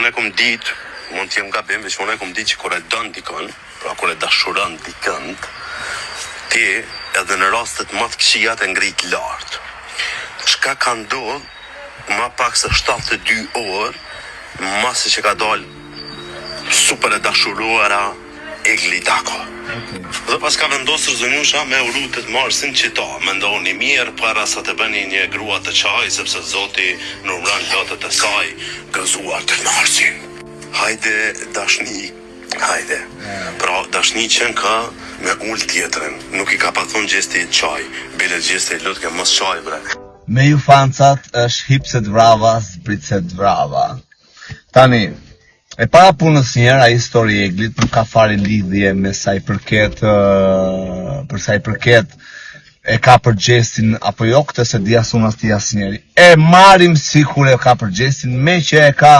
unë e kom ditë, mund t'jem gabim, veç unë e kom ditë që kur e dën dikën, pra kur e dashuron dikën, ti edhe në rastet më të këqija të ngrit lartë. Çka ka ndodhur, ma pak se 72 orë, masi që ka dalë super e dashuruara Egli Dako. Dhe pas ka vendosur Zënjusha me urutet marsin qita, me ndoni mirë para sa të bëni një grua të qaj, sepse Zoti numëron lotët e saj, gëzuar të marsin. Hajde dashni, hajde. Pra dashni qenë ka me ullë tjetërin, nuk i ka pa thonë gjesti i qaj, bile gjesti i lutë ke mos qaj bre. Me ju fancat është hipset vrava, zbritset vrava. Tani, e para punës njerë, a histori e Eglit nuk ka fare lidhje me sa i përket, për sa i përket e ka për gjestin apo jo, këtë se di asun asti as njeri. E marim si kur e ka për gjestin, me që e ka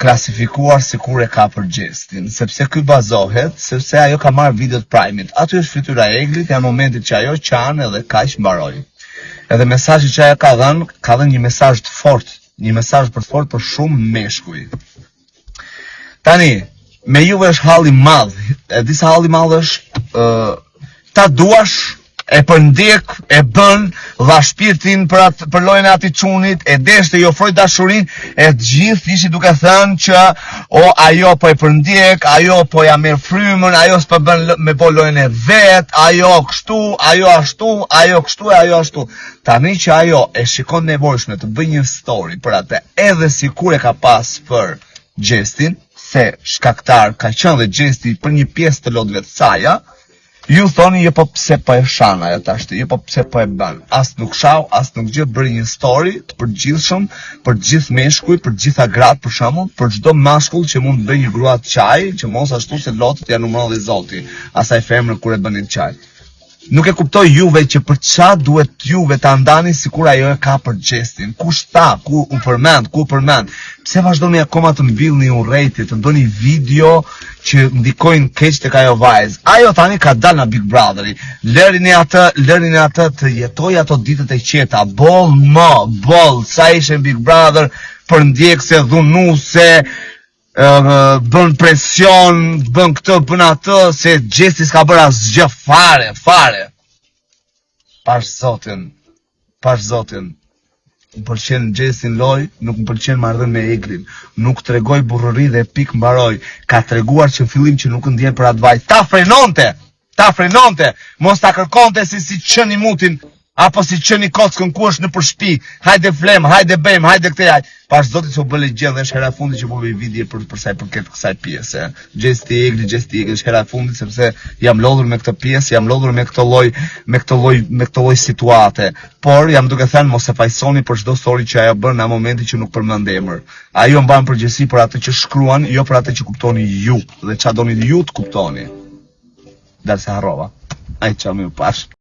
klasifikuar si kur e ka për gjestin, sepse ky bazohet, sepse ajo ka marrë videot Prime-it. Aty është fytyra e Eglit, janë momentit që ajo qanë edhe kaq mbaroi. Edhe mesazhi që ajo ka dhënë një mesazh të fortë. Një mesazh për të fort për shumë meshkuj. Tani, me juve është halli madh. E disa halli madh është ta duash, e përndjek, e bën, dha shpirtin për lojën e atij çunit, e deshte, i ofroi dashurinë, e të gjithë ishi duke thënë që ajo po e përndjek, ajo po ja merr frymën, ajo s'po bën me po lojën e vet, ajo kështu, ajo ashtu, ajo kështu e ajo ashtu. Tani që ajo e shikon nevojshme të bëj një story për atë, edhe sikur e ka pas për gjestin, se shkaktar ka qenë dhe gjesti për një pjesë të lotëve të saja, ju thoni jo po pse po e shan ajo tashti, jo po pse po e bën. As nuk shau, as nuk gjë, bëri një story të përgjithshëm për të gjithë meshkujt, për të gjitha gratë për shembull, për çdo mashkull që mund të bëjë një grua të çaj, që mos ashtu se lotët ja numëron dhe Zoti, asaj femrën kur e bënin çaj. Nuk e kuptoj juve që për çfarë duhet juve ta ndani sikur ajo e ka për gjestin. Kush tha, ku u përmend, ku përmend. Pse vazhdoni akoma të mbillni urrejtje, të ndoni video që ndikojnë keq tek ajo vajzë. Ajo tani ka dalë nga Big Brotheri. Lërini atë të jetojë ato ditët e qeta. Boll, sa ishte në Big Brother, për ndjekse, dhunuse, bën presion, bën këtë, bën atë, se gjesti s'ka bërë asgjë fare. Pash Zotin. Më pëlqen gjestin loj, nuk më pëlqen marrëdhënia me Eglin. Nuk tregoj burrëri dhe pik mbaroj. Ka treguar që në fillim që nuk ndjen për atë vajzë. Ta frenonte. Mos ta kërkonte si qeni mutin, apo si qeni kockën ku është në përshpi. Hajde flem, hajde bëjmë, hajde këtë hajde. Pash Zotit që bële gjë dhe është hera fundi që bëve video për sa i përket kësaj pjese. Gjesti i Eglit është hera fundi sepse jam lodhur me këtë pjesë, jam lodhur me këtë lloj situate. Por jam duke thënë mos e fajsoni për çdo story që ajo bën në momentin që nuk përmend emër. Ajo mban përgjegjësi për atë që shkruan, jo për atë që kuptoni ju dhe çfarë doni ju të kuptoni. Dalse harrova. Ai çam ju pash.